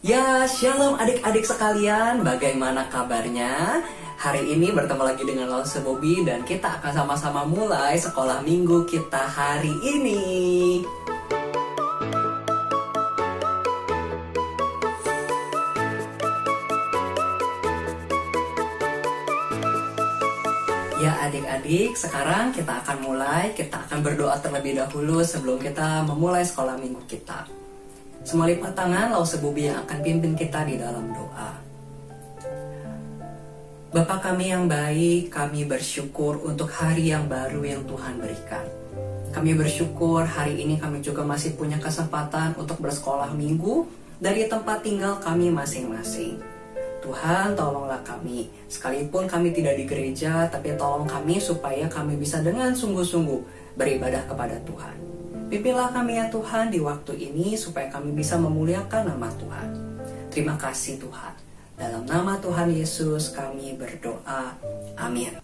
Ya, shalom adik-adik sekalian, bagaimana kabarnya? Hari ini bertemu lagi dengan Lause Bobby dan kita akan sama-sama mulai sekolah minggu kita hari ini. Ya adik-adik, sekarang kita akan berdoa terlebih dahulu sebelum kita memulai sekolah minggu kita. Semua lipat tangan, Lause Bobby yang akan pimpin kita di dalam doa. Bapa kami yang baik, kami bersyukur untuk hari yang baru yang Tuhan berikan. Kami bersyukur hari ini kami juga masih punya kesempatan untuk bersekolah minggu dari tempat tinggal kami masing-masing. Tuhan, tolonglah kami, sekalipun kami tidak di gereja, tapi tolong kami supaya kami bisa dengan sungguh-sungguh beribadah kepada Tuhan. Pimpinlah kami ya Tuhan di waktu ini supaya kami bisa memuliakan nama Tuhan. Terima kasih Tuhan. Dalam nama Tuhan Yesus kami berdoa. Amin.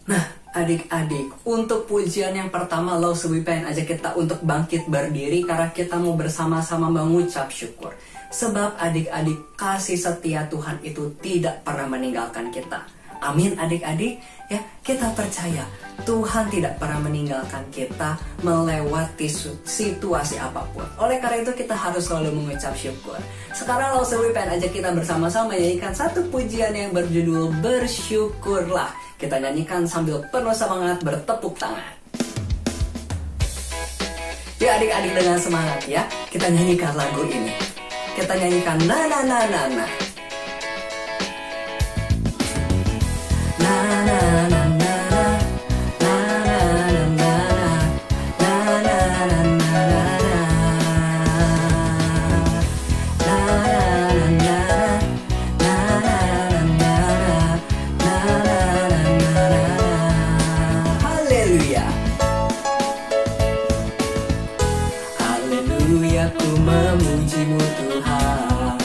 Nah adik-adik, untuk pujian yang pertama Lause Bobby pengen ajak kita untuk bangkit berdiri karena kita mau bersama-sama mengucap syukur. Sebab adik-adik, kasih setia Tuhan itu tidak pernah meninggalkan kita. Amin adik-adik, ya kita percaya Tuhan tidak pernah meninggalkan kita melewati situasi apapun. Oleh karena itu kita harus selalu mengucap syukur. Sekarang Lause Bobby pengen ajak kita bersama-sama nyanyikan satu pujian yang berjudul Bersyukurlah. Kita nyanyikan sambil penuh semangat bertepuk tangan. Ya adik-adik, dengan semangat ya, kita nyanyikan lagu ini. Kita nyanyikan na na na na na. Na na na na na na na na na na na. Haleluya. Haleluya, ku memujimu Tuhan,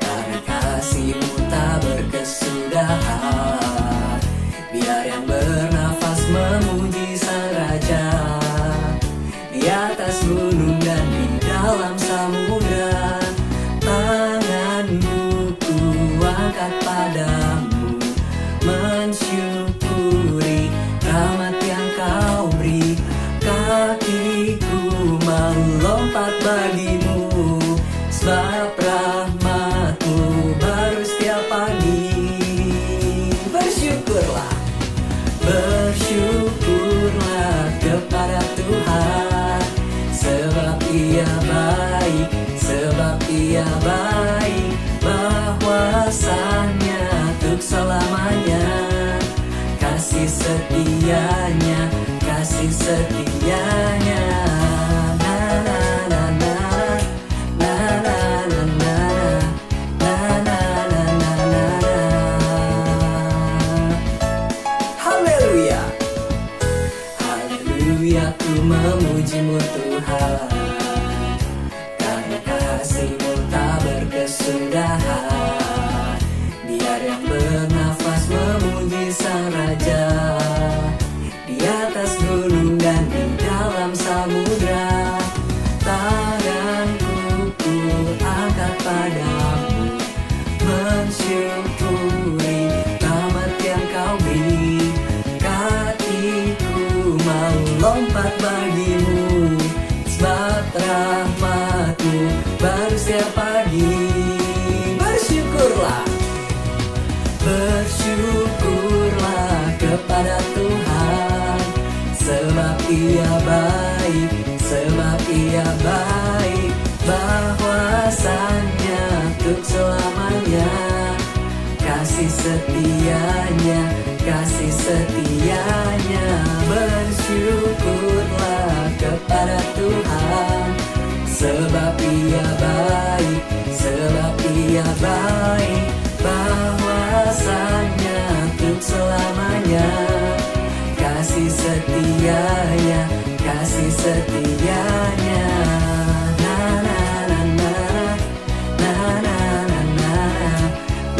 karena kasih-Mu tak berkesudahan. Biar yang bernafas memuji Sang Raja, di atas gunung dan di dalam samudra. Tanganku ku angkat padamu, mensyukuri rahmat yang Kau beri. Kakiku mau lompat bagimu, sebab rahmat-Mu baru setiap pagi. Bersyukurlah, bersyukurlah kepada Tuhan, sebab Ia baik, sebab Ia baik, bahwasanya untuk selamanya. Kasih setianya, kasih setianya. Na na na na na na na na na na na na na. Haleluya, haleluya, ku memujimu Tuhan, karena kasih-Mu tak berkesudahan. Biar yang bernafas memuji Sang Raja, di atas gunung dan di dalam samudra. Tanganku ku angkat padamu, mensyukuri rahmat yang Kau beri. Kakiku mau lompat bagimu, sebab rahmat-Mu baru setiap pagi. Bersyukurlah, bersyukurlah kepada Tuhan, sebab Ia baik, sebab Ia baik, bahwasanya untuk selamanya. Kasih setianya, kasih setianya. Bersyukurlah kepada Tuhan, sebab Ia baik, sebab Ia baik, bahwasanya untuk selamanya. Kasih setianya, kasih setianya. Na na na na na na na na na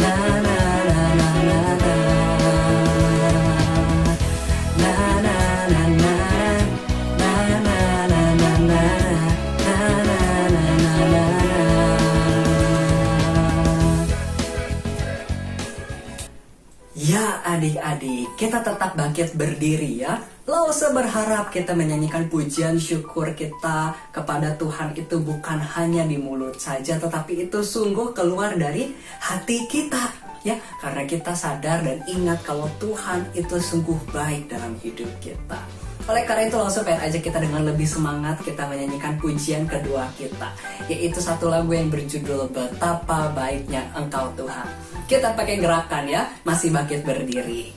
na na na na. Na na na na na na na na na na na na na. Ya adik-adik, kita tetap bangkit berdiri ya. Lause berharap kita menyanyikan pujian syukur kita kepada Tuhan itu bukan hanya di mulut saja, tetapi itu sungguh keluar dari hati kita ya. Karena kita sadar dan ingat kalau Tuhan itu sungguh baik dalam hidup kita. Oleh karena itu langsung pengen ajak kita dengan lebih semangat kita menyanyikan pujian kedua kita, yaitu satu lagu yang berjudul Betapa Baiknya Engkau Tuhan. Kita pakai gerakan ya, masih bangkit berdiri.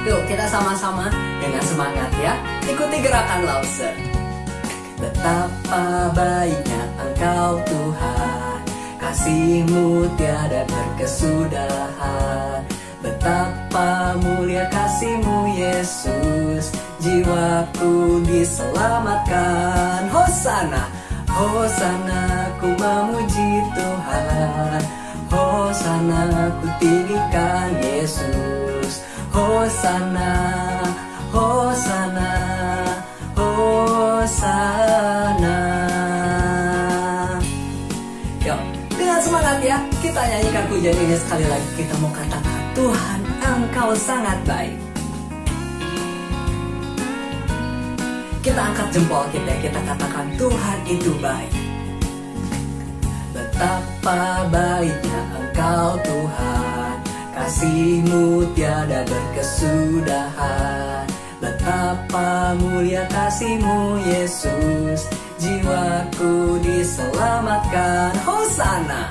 Yuk kita sama-sama dengan semangat ya, ikuti gerakan lause. Betapa baiknya Engkau Tuhan, kasih-Mu tiada berkesudahan. Betapa mulia kasih-Mu Yesus, jiwaku diselamatkan. Hosana, Hosana ku memuji Tuhan, Hosana ku tinggikan Yesus. Hosana, Hosana, Hosana. Yuk, dengan semangat ya, kita nyanyikan pujian ini sekali lagi. Kita mau katakan, Tuhan Engkau sangat baik. Kita angkat jempol kita katakan Tuhan itu baik. Betapa baiknya Engkau Tuhan, kasih-Mu tiada berkesudahan. Betapa mulia kasih-Mu Yesus, jiwaku diselamatkan. Hosana,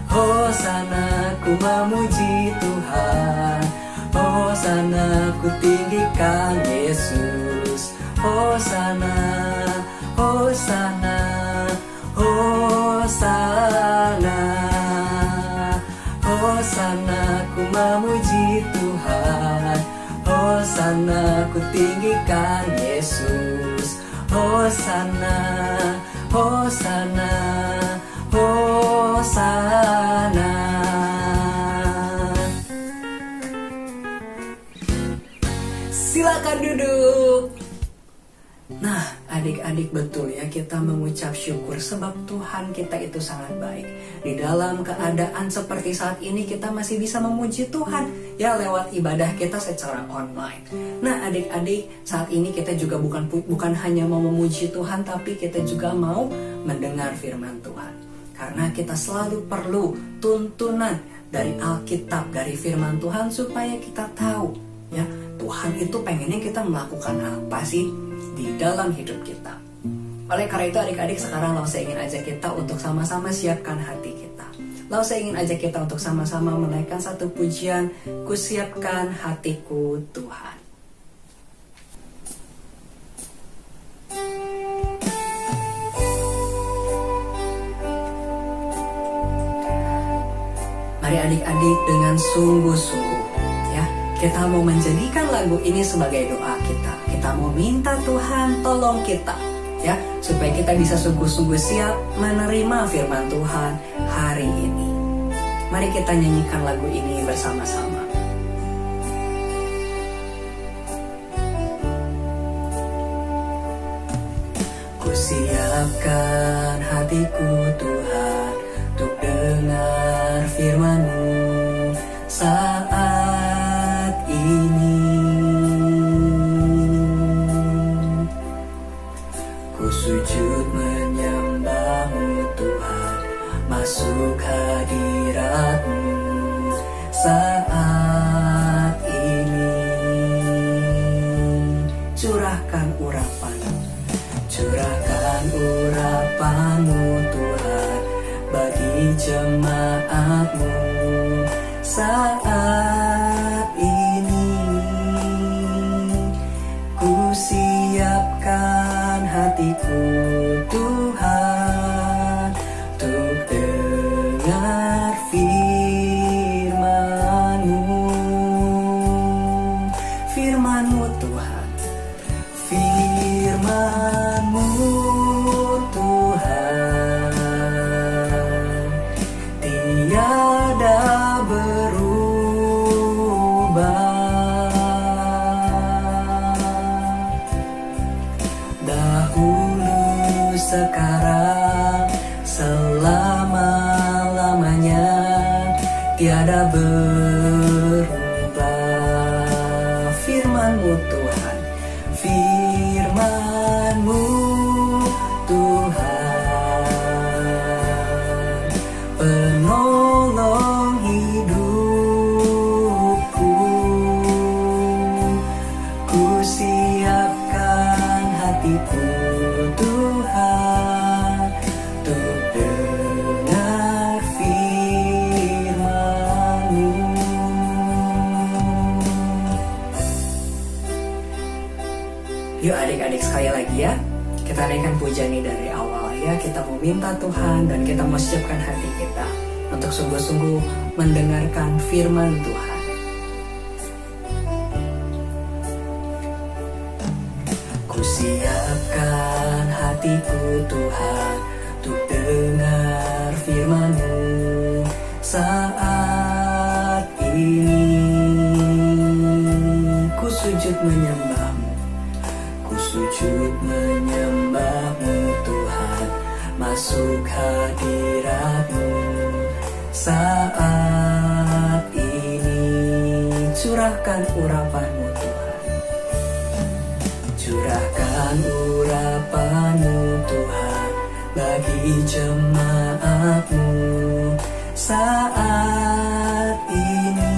Hosana ku memuji Tuhan, Hosana ku tinggikan Yesus. Hosana, Hosana, Hosana, Hosana ku memuji Tuhan, Hosana ku tinggikan Yesus. Hosana, Hosana, Hosana. Silakan duduk. Nah, adik-adik betul ya, kita mengucap syukur sebab Tuhan kita itu sangat baik. Di dalam keadaan seperti saat ini kita masih bisa memuji Tuhan ya lewat ibadah kita secara online. Nah, adik-adik, saat ini kita juga bukan hanya mau memuji Tuhan, tapi kita juga mau mendengar firman Tuhan. Karena kita selalu perlu tuntunan dari Alkitab, dari firman Tuhan supaya kita tahu ya Tuhan itu pengennya kita melakukan apa sih di dalam hidup kita. Oleh karena itu adik-adik, sekarang saya ingin ajak kita untuk sama-sama siapkan hati kita. Saya ingin ajak kita untuk sama-sama menaikkan satu pujian, ku siapkan hatiku Tuhan. Mari adik-adik dengan sungguh-sungguh ya, kita mau menjadikan lagu ini sebagai doa kita. Kita mau minta Tuhan tolong kita ya, supaya kita bisa sungguh-sungguh siap menerima firman Tuhan hari ini. Mari kita nyanyikan lagu ini bersama-sama. Ku siapkan hatiku Tuhan untuk dengar firman-Mu saat ini. Sujud menyembah-Mu Tuhan, masuk hadirat-Mu saat ini. Curahkan urapan-Mu Tuhan bagi jemaat-Mu saat ini. Ku siapkan hatiku Tuhan untuk dengar firman-Mu. Firman-Mu Tuhan, firman-Mu Tuhan, tiada berubah. Dahulu, sekarang, selama-lamanya. tiada berubah. Firman-Mu Tuhan, firman-Mu Tuhan, penolong hidupku. Ku siapkan hatiku Tuhan, untuk dengar firman-Mu. Yuk adik-adik sekali lagi ya, kita naikkan pujian ini dari awal ya. Kita mau minta Tuhan dan kita mau siapkan hati kita untuk sungguh-sungguh mendengarkan firman Tuhan. Ku siapkan hatiku Tuhan, untuk dengar firman-Mu saat ini. Ku sujud menyembah-Mu, ku sujud menyembah-Mu Tuhan, masuk hadirat-Mu saat ini. Curahkan urapan-Mu Tuhan, curahkan urapan-Mu Tuhan bagi jemaat-Mu saat ini.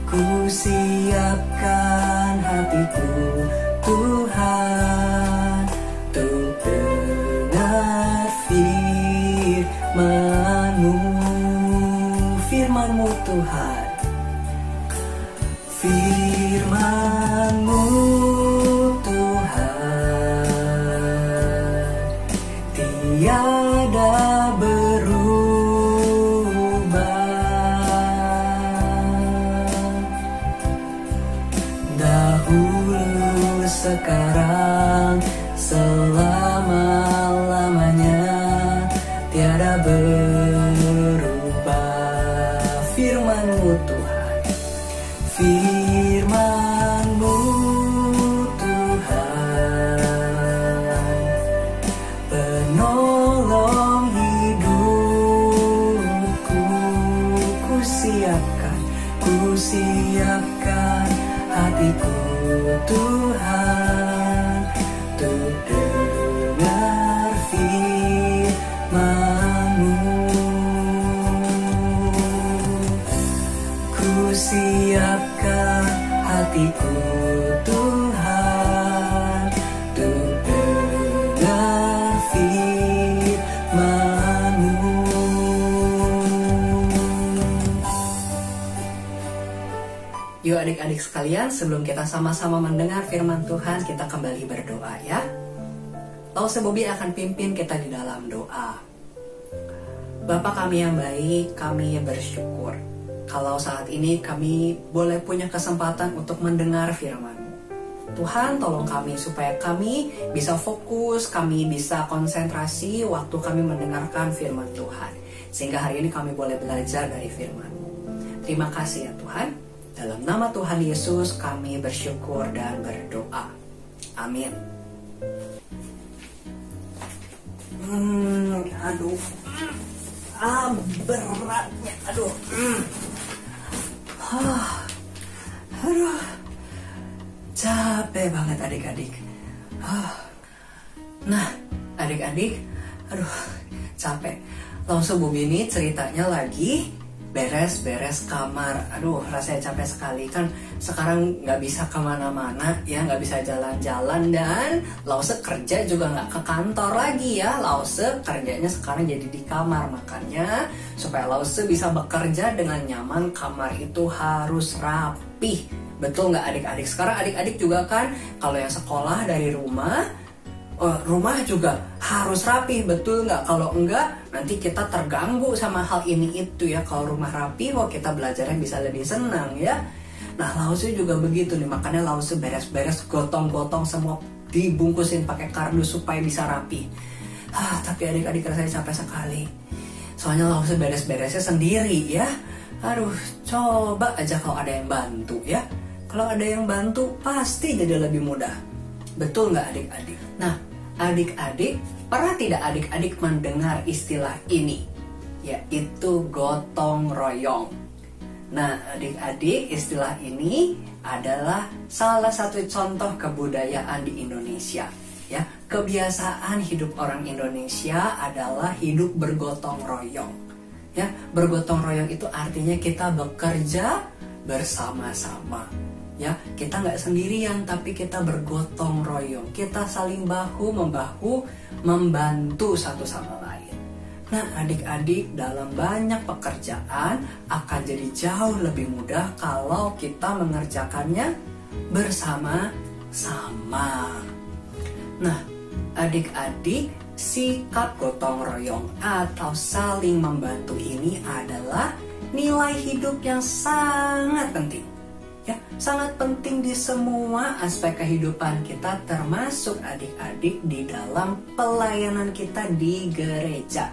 Ku siapkan hatiku Tuhan, untuk dengar firman-Mu. Firman-Mu Tuhan, firman-Mu Tuhan, tiada berubah. Dahulu, sekarang, selama-lamanya, tiada berubah. Firman-Mu Tuhan, firman-Mu Tuhan, penolong hidupku. Ku siapkan hatiku Tuhan, untuk dengar firman-Mu. Ku siapkan hatiku Tuhan, untuk dengar firman-Mu. Yuk adik-adik sekalian, sebelum kita sama-sama mendengar firman Tuhan, kita kembali berdoa ya. Lause Bobby akan pimpin kita di dalam doa. Bapa kami yang baik, kami bersyukur kalau saat ini kami boleh punya kesempatan untuk mendengar firman-Mu. Tuhan, tolong kami supaya kami bisa fokus, kami bisa konsentrasi waktu kami mendengarkan firman Tuhan. Sehingga hari ini kami boleh belajar dari firman-Mu. Terima kasih ya Tuhan. Dalam nama Tuhan Yesus kami bersyukur dan berdoa. Amin. Beratnya, aduh. Capek banget adik-adik. Nah, adik-adik, capek. Langsung Bobby ini ceritanya lagi beres-beres kamar. Aduh, rasanya capek sekali. Kan sekarang nggak bisa kemana-mana ya, nggak bisa jalan-jalan. Dan Lause kerja juga nggak ke kantor lagi ya. Lause kerjanya sekarang jadi di kamar. Makanya supaya Lause bisa bekerja dengan nyaman, kamar itu harus rapih. Betul nggak adik-adik? Sekarang adik-adik juga kan kalau yang sekolah dari rumah, rumah juga harus rapi, betul nggak? Kalau enggak, nanti kita terganggu sama hal ini itu ya. Kalau rumah rapi, kita belajarnya bisa lebih senang ya. Nah, Lause juga begitu nih, makanya Lause beres-beres, gotong-gotong semua dibungkusin pakai kardus supaya bisa rapi. Tapi adik-adik rasanya capek sekali. Soalnya Lause beres-beresnya sendiri ya. Aduh, coba aja kalau ada yang bantu ya. Kalau ada yang bantu, pasti jadi lebih mudah. Betul nggak adik-adik? Nah, adik-adik, pernah tidak adik-adik mendengar istilah ini? yaitu gotong royong. Nah, adik-adik, istilah ini adalah salah satu contoh kebudayaan di Indonesia. Ya, kebiasaan hidup orang Indonesia adalah hidup bergotong royong. Ya, bergotong royong itu artinya kita bekerja bersama-sama. Ya, kita nggak sendirian, tapi kita bergotong royong. Kita saling bahu-membahu membantu satu sama lain. Nah, adik-adik, dalam banyak pekerjaan akan jadi jauh lebih mudah kalau kita mengerjakannya bersama-sama. Nah, adik-adik, sikap gotong royong atau saling membantu ini adalah nilai hidup yang sangat penting. Ya, sangat penting di semua aspek kehidupan kita, termasuk adik-adik di dalam pelayanan kita di gereja.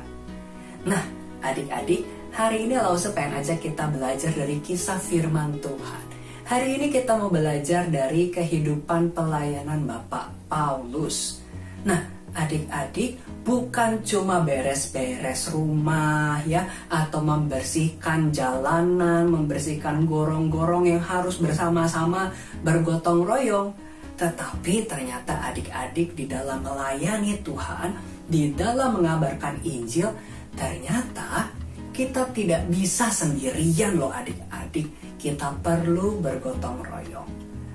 Nah, adik-adik, hari ini Lause pengen aja kita belajar dari kisah firman Tuhan. Hari ini kita mau belajar dari kehidupan pelayanan Bapak Paulus. Nah, adik-adik, bukan cuma beres-beres rumah ya, atau membersihkan jalanan, membersihkan gorong-gorong yang harus bersama-sama bergotong royong. Tetapi ternyata adik-adik di dalam melayani Tuhan, di dalam mengabarkan Injil, ternyata kita tidak bisa sendirian loh adik-adik. Kita perlu bergotong royong.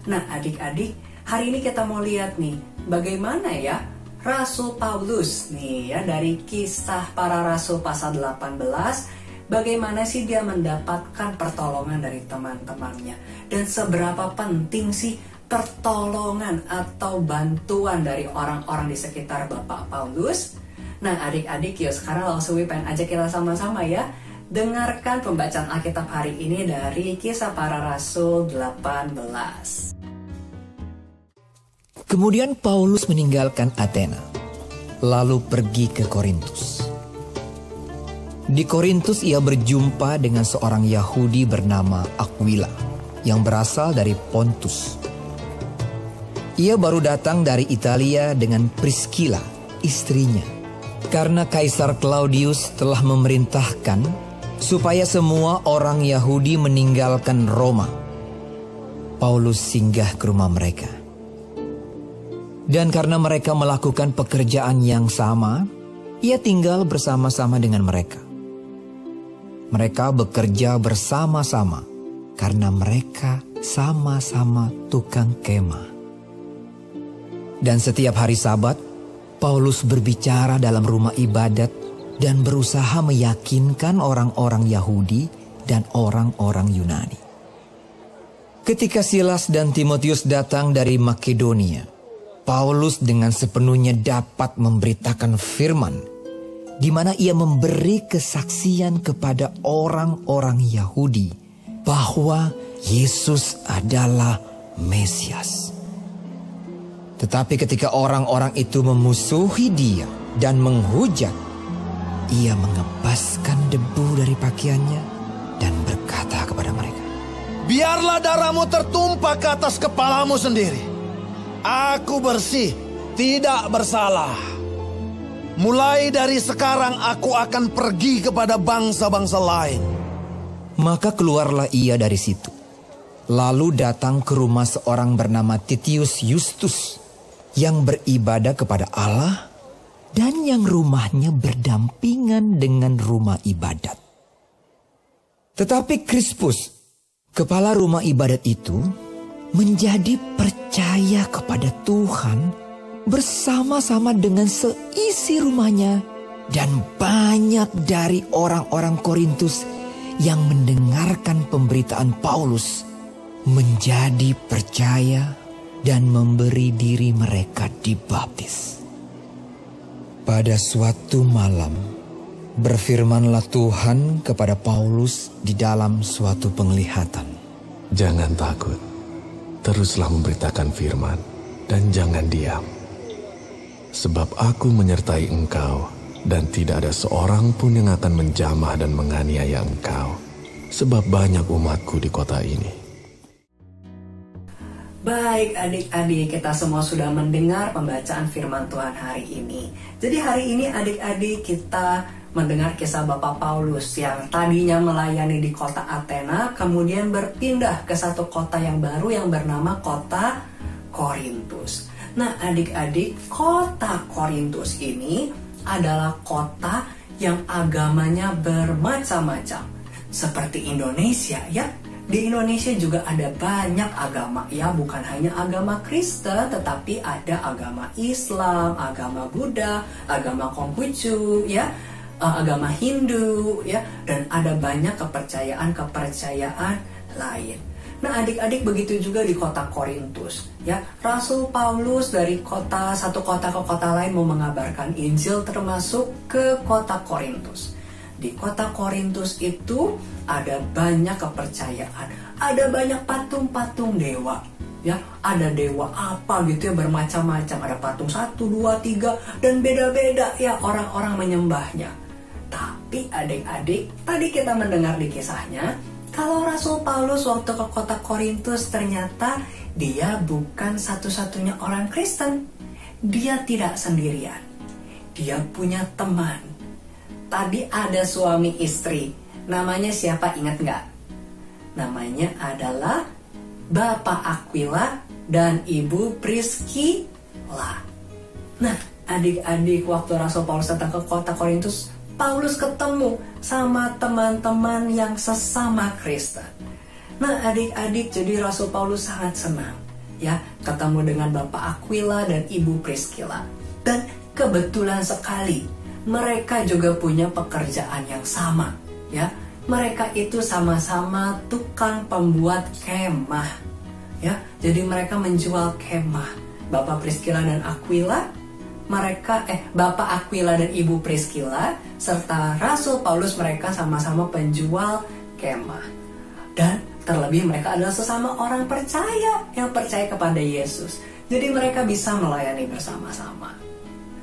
Nah, adik-adik, hari ini kita mau lihat nih, bagaimana ya Rasul Paulus nih ya, dari Kisah Para Rasul pasal 18, bagaimana sih dia mendapatkan pertolongan dari teman-temannya, dan seberapa penting sih pertolongan atau bantuan dari orang-orang di sekitar Bapak Paulus. Nah, adik-adik, yuk sekarang langsung pengen ajak kita sama-sama ya dengarkan pembacaan Alkitab hari ini dari Kisah Para Rasul 18. Kemudian Paulus meninggalkan Athena, lalu pergi ke Korintus. Di Korintus ia berjumpa dengan seorang Yahudi bernama Aquila yang berasal dari Pontus. Ia baru datang dari Italia dengan Priscilla, istrinya, karena Kaisar Claudius telah memerintahkan supaya semua orang Yahudi meninggalkan Roma. Paulus singgah ke rumah mereka. Dan karena mereka melakukan pekerjaan yang sama, ia tinggal bersama-sama dengan mereka. Mereka bekerja bersama-sama karena mereka sama-sama tukang kemah. Dan setiap hari Sabat, Paulus berbicara dalam rumah ibadat dan berusaha meyakinkan orang-orang Yahudi dan orang-orang Yunani. Ketika Silas dan Timotius datang dari Makedonia, Paulus dengan sepenuhnya dapat memberitakan firman, di mana ia memberi kesaksian kepada orang-orang Yahudi bahwa Yesus adalah Mesias. Tetapi ketika orang-orang itu memusuhi dia dan menghujat, ia mengebaskan debu dari pakaiannya dan berkata kepada mereka, "Biarlah darahmu tertumpah ke atas kepalamu sendiri. Aku bersih, tidak bersalah. Mulai dari sekarang aku akan pergi kepada bangsa-bangsa lain." Maka keluarlah ia dari situ, lalu datang ke rumah seorang bernama Titius Justus, yang beribadah kepada Allah dan yang rumahnya berdampingan dengan rumah ibadat. Tetapi Krispus, kepala rumah ibadat itu, menjadi percaya kepada Tuhan bersama-sama dengan seisi rumahnya, dan banyak dari orang-orang Korintus yang mendengarkan pemberitaan Paulus menjadi percaya dan memberi diri mereka dibaptis. Pada suatu malam, berfirmanlah Tuhan kepada Paulus di dalam suatu penglihatan. "Jangan takut, teruslah memberitakan firman dan jangan diam. Sebab aku menyertai engkau dan tidak ada seorang pun yang akan menjamah dan menganiaya engkau. Sebab banyak umatku di kota ini." Baik adik-adik, kita semua sudah mendengar pembacaan firman Tuhan hari ini. Jadi hari ini adik-adik kita mendengar kisah Bapak Paulus yang tadinya melayani di kota Athena, kemudian berpindah ke satu kota yang baru yang bernama kota Korintus. Nah, adik-adik, kota Korintus ini adalah kota yang agamanya bermacam-macam. Seperti Indonesia ya. Di Indonesia juga ada banyak agama ya, bukan hanya agama Kristen, tetapi ada agama Islam, agama Buddha, agama Konghucu ya, agama Hindu ya, dan ada banyak kepercayaan lain. Nah, adik-adik, begitu juga di kota Korintus ya. Rasul Paulus dari satu kota ke kota lain mau mengabarkan Injil, termasuk ke kota Korintus. Di kota Korintus itu ada banyak kepercayaan, ada banyak patung-patung dewa ya, ada dewa apa gitu ya, bermacam-macam, ada patung 1, 2, 3 dan beda-beda ya orang-orang menyembahnya. Tapi adik-adik, tadi kita mendengar di kisahnya kalau Rasul Paulus waktu ke kota Korintus ternyata dia bukan satu-satunya orang Kristen. Dia tidak sendirian, dia punya teman. Tadi ada suami istri. Namanya siapa, ingat nggak? Namanya adalah Bapak Aquila dan Ibu Priscilla. Nah, adik-adik, waktu Rasul Paulus datang ke kota Korintus, Paulus ketemu sama teman-teman yang sesama Kristen. Nah, adik-adik, jadi Rasul Paulus sangat senang ya ketemu dengan Bapak Aquila dan Ibu Priscilla. Dan kebetulan sekali mereka juga punya pekerjaan yang sama ya. Mereka itu sama-sama tukang pembuat kemah ya. Jadi mereka menjual kemah. Bapak Priscilla dan Aquila, Bapak Aquila dan Ibu Priscilla serta Rasul Paulus, mereka sama-sama penjual kemah. Dan terlebih mereka adalah sesama orang percaya yang percaya kepada Yesus. Jadi mereka bisa melayani bersama-sama.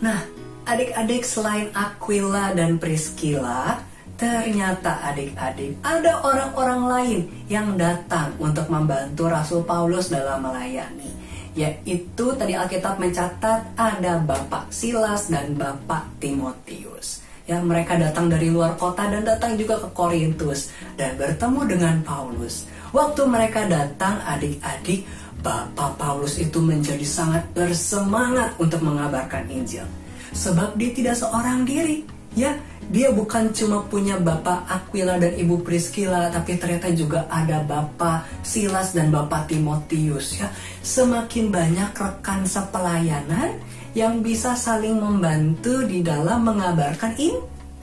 Nah, adik-adik, selain Aquila dan Priscilla, ternyata adik-adik ada orang-orang lain yang datang untuk membantu Rasul Paulus dalam melayani. Yaitu tadi Alkitab mencatat ada Bapak Silas dan Bapak Timotius. Ya, mereka datang dari luar kota dan datang juga ke Korintus dan bertemu dengan Paulus. Waktu mereka datang, adik-adik, Bapak Paulus itu menjadi sangat bersemangat untuk mengabarkan Injil. Sebab dia tidak seorang diri ya. Dia bukan cuma punya Bapak Aquila dan Ibu Priscilla, tapi ternyata juga ada Bapak Silas dan Bapak Timotius ya. Semakin banyak rekan sepelayanan yang bisa saling membantu di dalam mengabarkan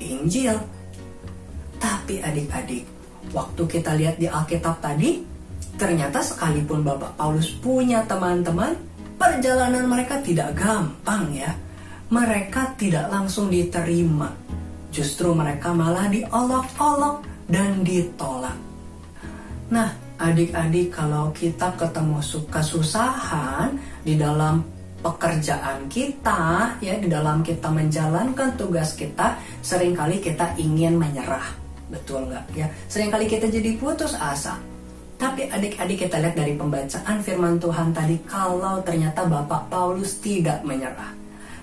Injil. Tapi adik-adik, waktu kita lihat di Alkitab tadi, ternyata sekalipun Bapak Paulus punya teman-teman, perjalanan mereka tidak gampang ya. Mereka tidak langsung diterima. Justru mereka malah diolok-olok dan ditolak. Nah, adik-adik, kalau kita ketemu kesusahan di dalam pekerjaan kita, ya, di dalam kita menjalankan tugas kita, seringkali kita ingin menyerah. Betul nggak ya? Seringkali kita jadi putus asa. Tapi adik-adik, kita lihat dari pembacaan firman Tuhan tadi, kalau ternyata Bapak Paulus tidak menyerah.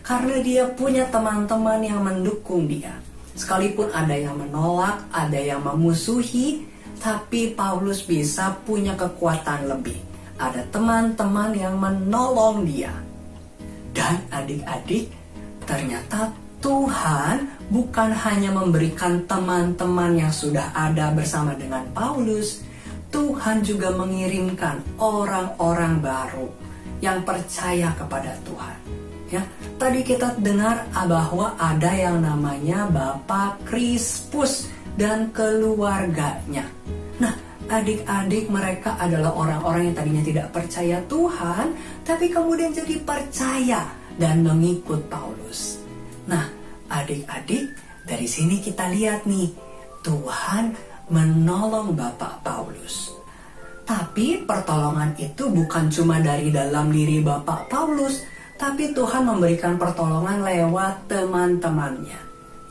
Karena dia punya teman-teman yang mendukung dia. Sekalipun ada yang menolak, ada yang memusuhi, tapi Paulus bisa punya kekuatan lebih. Ada teman-teman yang menolong dia. Dan adik-adik, ternyata Tuhan bukan hanya memberikan teman-teman yang sudah ada bersama dengan Paulus. Tuhan juga mengirimkan orang-orang baru yang percaya kepada Tuhan. Ya, tadi kita dengar bahwa ada yang namanya Bapak Krispus dan keluarganya. Nah, adik-adik, mereka adalah orang-orang yang tadinya tidak percaya Tuhan, tapi kemudian jadi percaya dan mengikut Paulus. Nah, adik-adik, dari sini kita lihat nih, Tuhan menolong Bapak Paulus. Tapi pertolongan itu bukan cuma dari dalam diri Bapak Paulus, tapi Tuhan memberikan pertolongan lewat teman-temannya.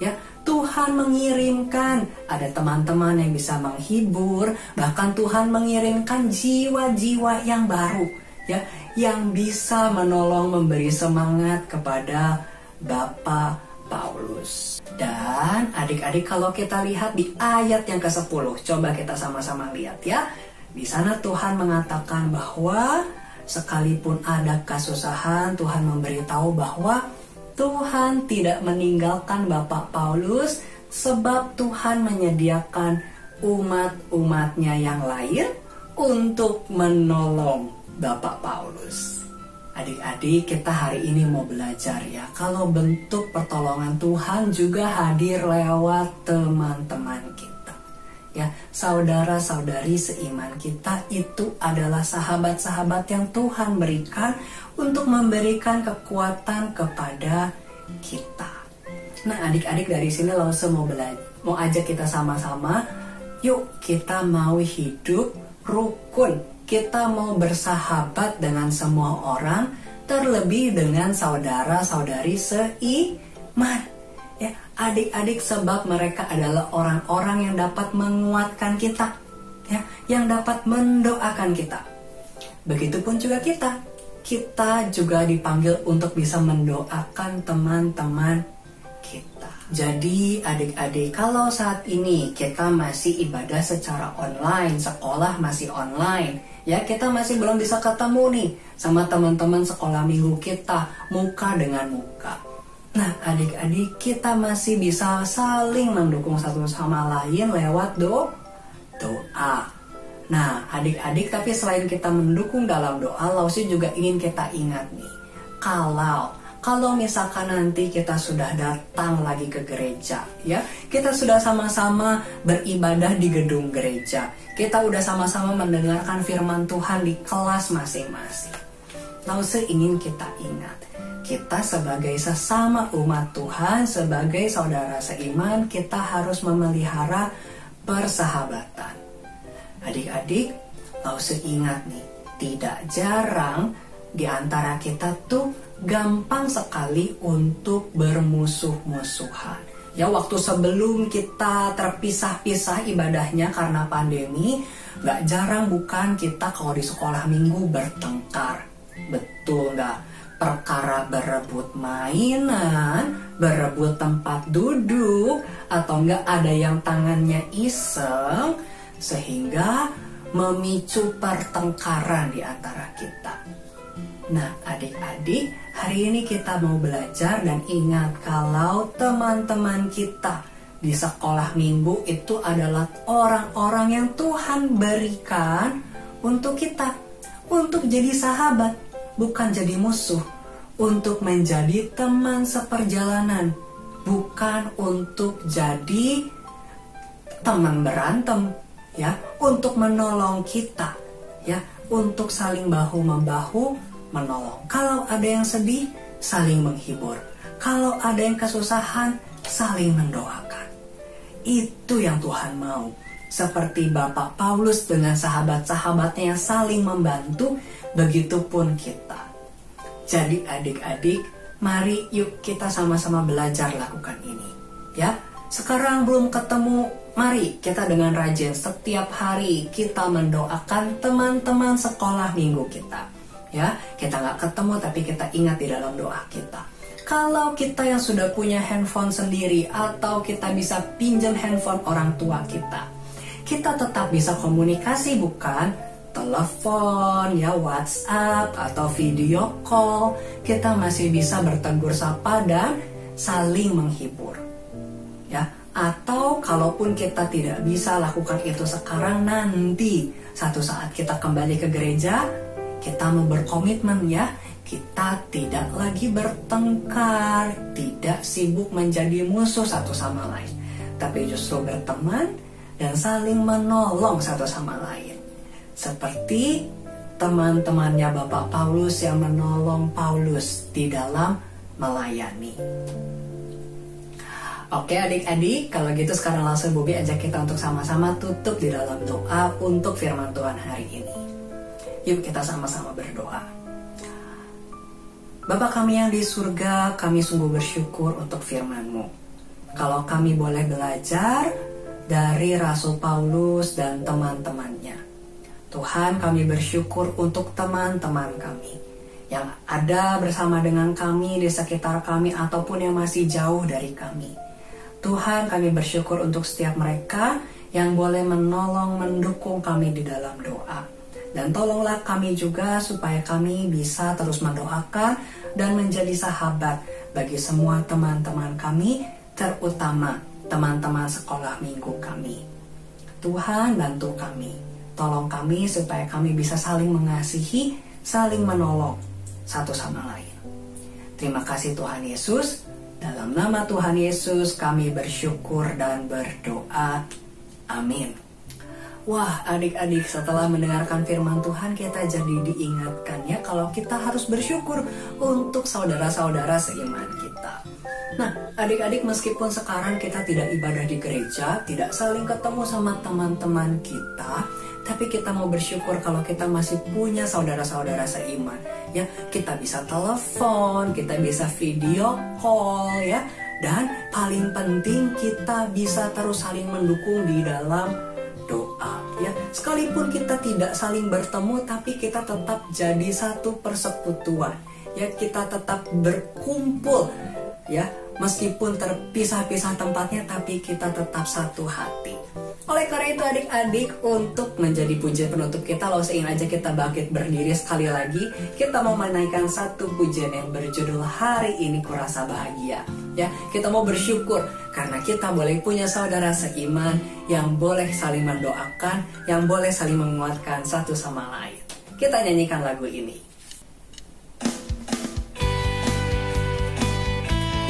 Ya, Tuhan mengirimkan, ada teman-teman yang bisa menghibur, bahkan Tuhan mengirimkan jiwa-jiwa yang baru, ya, yang bisa menolong, memberi semangat kepada Bapak Paulus. Dan adik-adik kalau kita lihat di ayat yang ke-10, coba kita sama-sama lihat ya. Di sana Tuhan mengatakan bahwa sekalipun ada kesusahan, Tuhan memberitahu bahwa Tuhan tidak meninggalkan Bapak Paulus, sebab Tuhan menyediakan umat-umatnya yang lain untuk menolong Bapak Paulus. Adik-adik, kita hari ini mau belajar ya, kalau bentuk pertolongan Tuhan juga hadir lewat teman-teman kita. Ya, saudara-saudari seiman kita itu adalah sahabat-sahabat yang Tuhan berikan untuk memberikan kekuatan kepada kita. Nah, adik-adik dari sini langsung mau ajak kita sama-sama, yuk kita mau hidup rukun. Kita mau bersahabat dengan semua orang, terlebih dengan saudara-saudari seiman. Ya, adik-adik, sebab mereka adalah orang-orang yang dapat menguatkan kita, ya, yang dapat mendoakan kita. Begitupun juga kita. Kita juga dipanggil untuk bisa mendoakan teman-teman kita. Jadi adik-adik, kalau saat ini kita masih ibadah secara online, sekolah masih online, ya kita masih belum bisa ketemu nih sama teman-teman sekolah minggu kita muka dengan muka. Nah adik-adik, kita masih bisa saling mendukung satu sama lain lewat doa. Nah adik-adik, tapi selain kita mendukung dalam doa, Lausi juga ingin kita ingat nih, kalau misalkan nanti kita sudah datang lagi ke gereja, ya, kita sudah sama-sama beribadah di gedung gereja, kita udah sama-sama mendengarkan firman Tuhan di kelas masing-masing. Lalu ingin kita ingat, kita sebagai sesama umat Tuhan, sebagai saudara seiman, kita harus memelihara persahabatan. Adik-adik, lalu ingat nih, tidak jarang di antara kita tuh gampang sekali untuk bermusuh-musuhan. Ya, waktu sebelum kita terpisah-pisah ibadahnya karena pandemi, gak jarang bukan kita kalau di sekolah minggu bertengkar. Betul gak? Perkara berebut mainan, berebut tempat duduk, atau enggak ada yang tangannya iseng, sehingga memicu pertengkaran di antara kita. Nah adik-adik, hari ini kita mau belajar dan ingat kalau teman-teman kita di sekolah minggu itu adalah orang-orang yang Tuhan berikan untuk kita, untuk jadi sahabat, bukan jadi musuh, untuk menjadi teman seperjalanan, bukan untuk jadi teman berantem, ya, untuk menolong kita, ya, untuk saling bahu-membahu menolong. Kalau ada yang sedih, saling menghibur. Kalau ada yang kesusahan, saling mendoakan. Itu yang Tuhan mau. Seperti Bapak Paulus dengan sahabat-sahabatnya yang saling membantu, begitupun kita. Jadi adik-adik, mari yuk kita sama-sama belajar lakukan ini. Ya, sekarang belum ketemu, mari kita dengan rajin setiap hari kita mendoakan teman-teman sekolah minggu kita. Ya, kita nggak ketemu tapi kita ingat di dalam doa kita. Kalau kita yang sudah punya handphone sendiri atau kita bisa pinjam handphone orang tua kita tetap bisa komunikasi, bukan? Telepon, ya, WhatsApp atau video call, kita masih bisa bertegur sapa dan saling menghibur. Ya, atau kalaupun kita tidak bisa lakukan itu sekarang, nanti satu saat kita kembali ke gereja, kita mau berkomitmen ya, kita tidak lagi bertengkar, tidak sibuk menjadi musuh satu sama lain, tapi justru berteman dan saling menolong satu sama lain. Seperti teman-temannya Bapak Paulus yang menolong Paulus di dalam melayani. Oke adik-adik, kalau gitu sekarang langsung Bobi ajak kita untuk sama-sama tutup di dalam doa untuk firman Tuhan hari ini. Yuk kita sama-sama berdoa. Bapa kami yang di surga, kami sungguh bersyukur untuk firman-Mu. Kalau kami boleh belajar dari Rasul Paulus dan teman-temannya. Tuhan, kami bersyukur untuk teman-teman kami yang ada bersama dengan kami, di sekitar kami, ataupun yang masih jauh dari kami. Tuhan, kami bersyukur untuk setiap mereka yang boleh menolong, mendukung kami di dalam doa. Dan tolonglah kami juga supaya kami bisa terus mendoakan dan menjadi sahabat bagi semua teman-teman kami, terutama teman-teman sekolah minggu kami. Tuhan, bantu kami. Tolong kami supaya kami bisa saling mengasihi, saling menolong satu sama lain. Terima kasih Tuhan Yesus. Dalam nama Tuhan Yesus kami bersyukur dan berdoa. Amin. Wah, adik-adik, setelah mendengarkan firman Tuhan, kita jadi diingatkan ya kalau kita harus bersyukur untuk saudara-saudara seiman kita. Nah, adik-adik, meskipun sekarang kita tidak ibadah di gereja, tidak saling ketemu sama teman-teman kita, tapi kita mau bersyukur kalau kita masih punya saudara-saudara seiman. Ya, kita bisa telepon, kita bisa video call ya. Dan paling penting kita bisa terus saling mendukung di dalam doa ya. Sekalipun kita tidak saling bertemu, tapi kita tetap jadi satu persekutuan. Ya, kita tetap berkumpul ya. Meskipun terpisah-pisah tempatnya, tapi kita tetap satu hati. Oleh karena itu adik-adik, untuk menjadi pujian penutup kita, langsung aja kita bangkit berdiri sekali lagi. Kita mau menaikkan satu pujian yang berjudul Hari Ini Kurasa Bahagia. Ya, kita mau bersyukur karena kita boleh punya saudara seiman yang boleh saling mendoakan, yang boleh saling menguatkan satu sama lain. Kita nyanyikan lagu ini.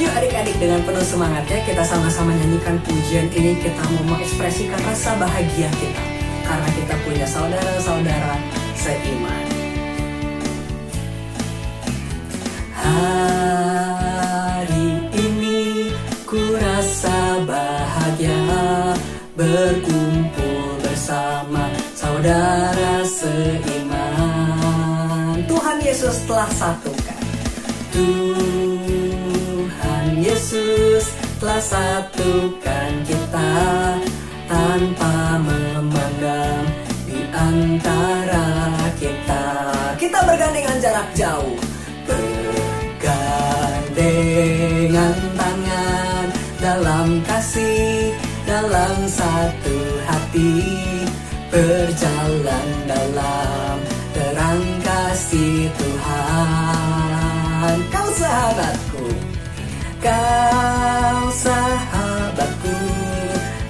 Yuk adik-adik, dengan penuh semangatnya kita sama-sama nyanyikan pujian ini. Kita mau mengekspresikan rasa bahagia kita karena kita punya saudara-saudara seiman. Hari ini ku rasa bahagia berkumpul bersama saudara seiman. Tuhan Yesus telah satukan. Yesus telah satukan kita tanpa memandang di antara kita. Kita bergandengan jarak jauh, bergandengan tangan dalam kasih, dalam satu hati, berjalan dalam terang kasih Tuhan. Kau sahabatku, kau sahabatku,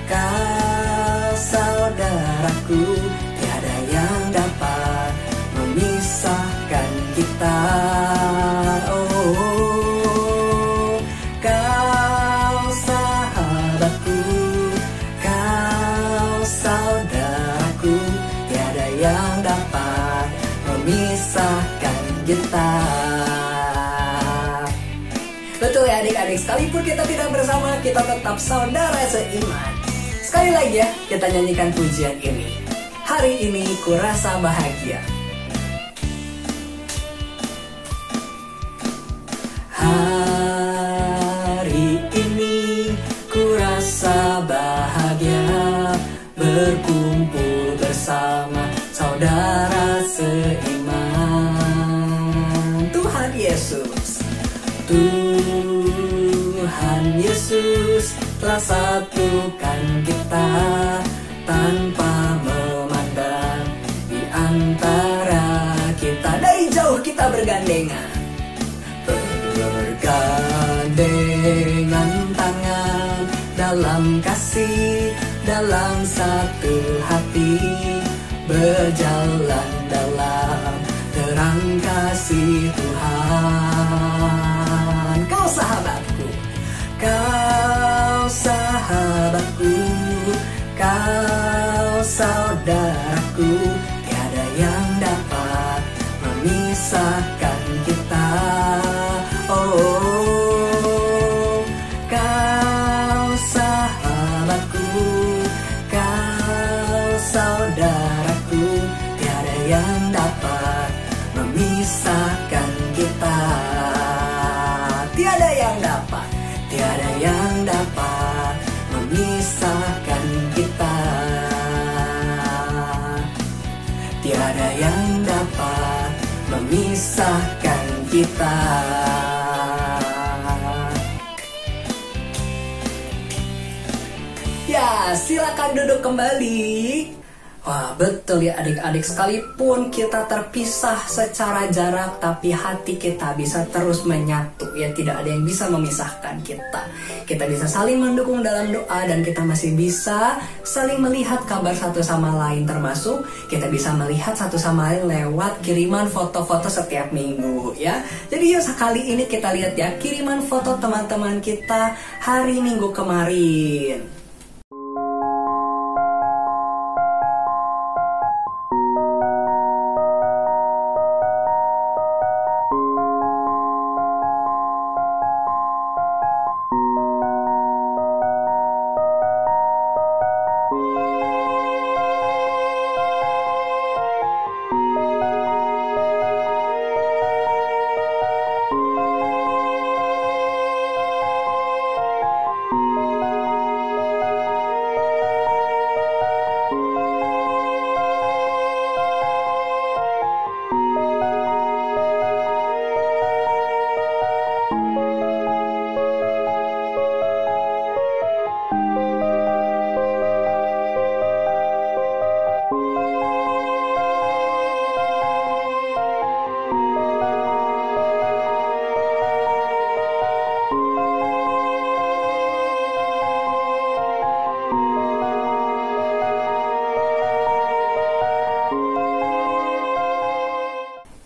kau saudaraku, tiada yang dapat memisahkan kita. Oh, kau sahabatku, kau saudaraku, tiada yang dapat memisahkan kita. Betul ya adik-adik, sekalipun kita tidak bersama, kita tetap saudara seiman. Sekali lagi ya, kita nyanyikan pujian ini. Hari ini ku rasa bahagia. Hari ini ku rasa bahagia berkumpul bersama saudara seiman. Tuhan Yesus, Tuhan Yesus telah satukan kita tanpa memandang di antara kita. Dari jauh kita bergandengan, bergandengan tangan dalam kasih, dalam satu hati, berjalan dalam terang kasih Tuhan. Kau sahabatku, kau sahabatku, kau saudaraku, tiada yang dapat memisahkan kita. Oh, kau sahabatku, kau saudaraku, tiada yang dapat memisahkan kita. Tiada yang dapat, tiada yang dapat memisahkan kita. Tiada yang dapat memisahkan kita. Ya, silakan duduk kembali. Wah, betul ya adik-adik, sekalipun kita terpisah secara jarak, tapi hati kita bisa terus menyatu ya, tidak ada yang bisa memisahkan kita. Kita bisa saling mendukung dalam doa dan kita masih bisa saling melihat kabar satu sama lain, termasuk kita bisa melihat satu sama lain lewat kiriman foto-foto setiap minggu ya. Jadi yuk sekali ini kita lihat ya kiriman foto teman-teman kita hari Minggu kemarin.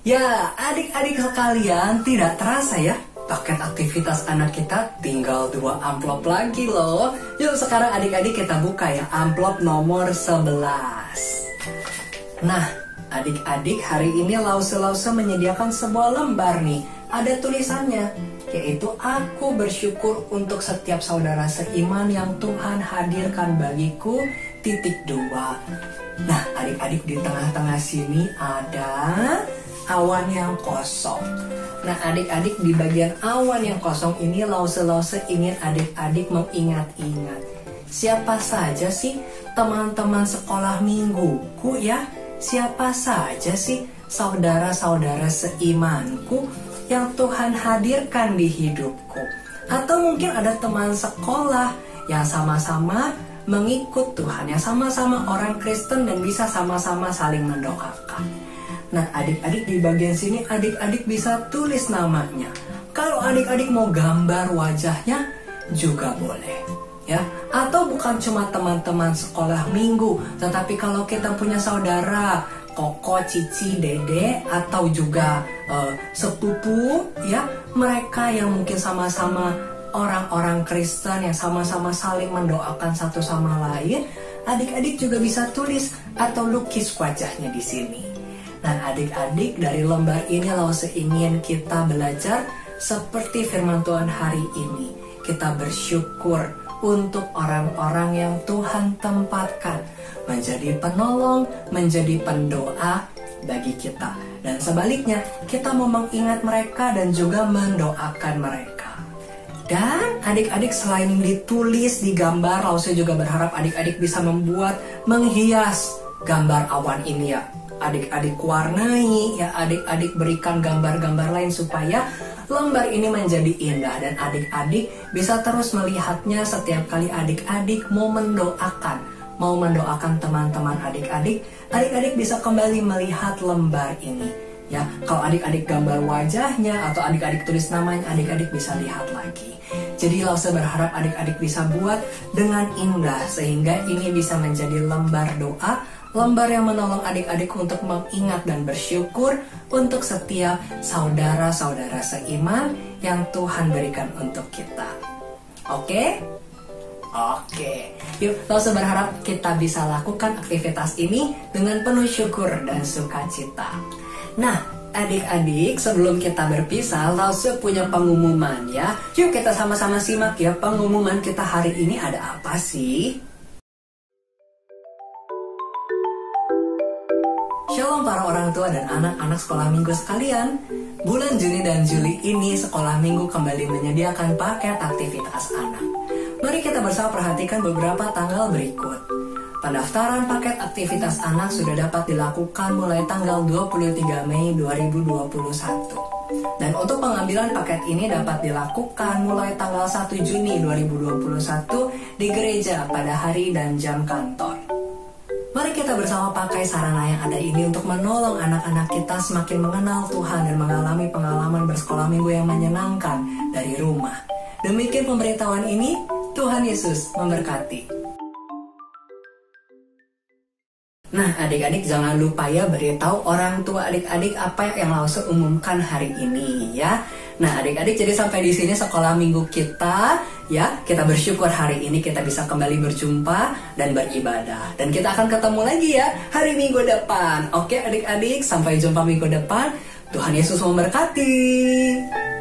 Ya, adik-adik sekalian, tidak terasa ya, paket aktivitas anak kita tinggal 2 amplop lagi loh. Yuk sekarang adik-adik kita buka ya amplop nomor 11. Nah, adik-adik hari ini Lause-Lause menyediakan sebuah lembar nih. Ada tulisannya, yaitu aku bersyukur untuk setiap saudara seiman yang Tuhan hadirkan bagiku, .2. Nah, adik-adik di tengah-tengah sini ada awan yang kosong. Nah, adik-adik di bagian awan yang kosong ini Lause-Lause ingin adik-adik mengingat-ingat siapa saja sih teman-teman sekolah mingguku ya? Siapa saja sih saudara-saudara seimanku yang Tuhan hadirkan di hidupku? Atau mungkin ada teman sekolah yang sama-sama mengikut Tuhan, yang sama-sama orang Kristen dan bisa sama-sama saling mendoakan. Nah, adik-adik di bagian sini adik-adik bisa tulis namanya. Kalau adik-adik mau gambar wajahnya juga boleh ya. Atau bukan cuma teman-teman sekolah minggu, tetapi kalau kita punya saudara Koko, Cici, Dede, atau juga sepupu ya, mereka yang mungkin sama-sama orang-orang Kristen yang sama-sama saling mendoakan satu sama lain, adik-adik juga bisa tulis atau lukis wajahnya di sini. Dan adik-adik dari lembar ini Lause ingin kita belajar seperti firman Tuhan hari ini. Kita bersyukur untuk orang-orang yang Tuhan tempatkan menjadi penolong, menjadi pendoa bagi kita. Dan sebaliknya, kita mau mengingat mereka dan juga mendoakan mereka. Dan adik-adik selain ditulis, digambar, Lause juga berharap adik-adik bisa membuat, menghias gambar awan ini ya. Adik-adik warnai ya, adik-adik berikan gambar-gambar lain supaya lembar ini menjadi indah dan adik-adik bisa terus melihatnya setiap kali adik-adik mau mendoakan teman-teman adik-adik. Adik-adik bisa kembali melihat lembar ini ya. Kalau adik-adik gambar wajahnya atau adik-adik tulis namanya, adik-adik bisa lihat lagi. Jadi Lause berharap adik-adik bisa buat dengan indah sehingga ini bisa menjadi lembar doa, lembar yang menolong adik-adik untuk mengingat dan bersyukur untuk setiap saudara-saudara seiman yang Tuhan berikan untuk kita. Oke? Oke. Yuk, Lause berharap kita bisa lakukan aktivitas ini dengan penuh syukur dan sukacita. Nah, adik-adik, sebelum kita berpisah, Lause punya pengumuman ya. Yuk kita sama-sama simak ya, pengumuman kita hari ini ada apa sih? Shalom para orang tua dan anak-anak sekolah minggu sekalian. Bulan Juni dan Juli ini sekolah minggu kembali menyediakan paket aktivitas anak. Mari kita bersama perhatikan beberapa tanggal berikut. Pendaftaran paket aktivitas anak sudah dapat dilakukan mulai tanggal 23 Mei 2021. Dan untuk pengambilan paket ini dapat dilakukan mulai tanggal 1 Juni 2021 di gereja pada hari dan jam kantor. Mari kita bersama pakai sarana yang ada ini untuk menolong anak-anak kita semakin mengenal Tuhan dan mengalami pengalaman bersekolah minggu yang menyenangkan dari rumah. Demikian pemberitahuan ini, Tuhan Yesus memberkati. Nah, adik-adik jangan lupa ya beritahu orang tua adik-adik apa yang Lause umumkan hari ini ya. Nah, adik-adik jadi sampai di sini sekolah minggu kita ya. Kita bersyukur hari ini kita bisa kembali berjumpa dan beribadah. Dan kita akan ketemu lagi ya hari Minggu depan. Oke adik-adik, sampai jumpa minggu depan. Tuhan Yesus memberkati.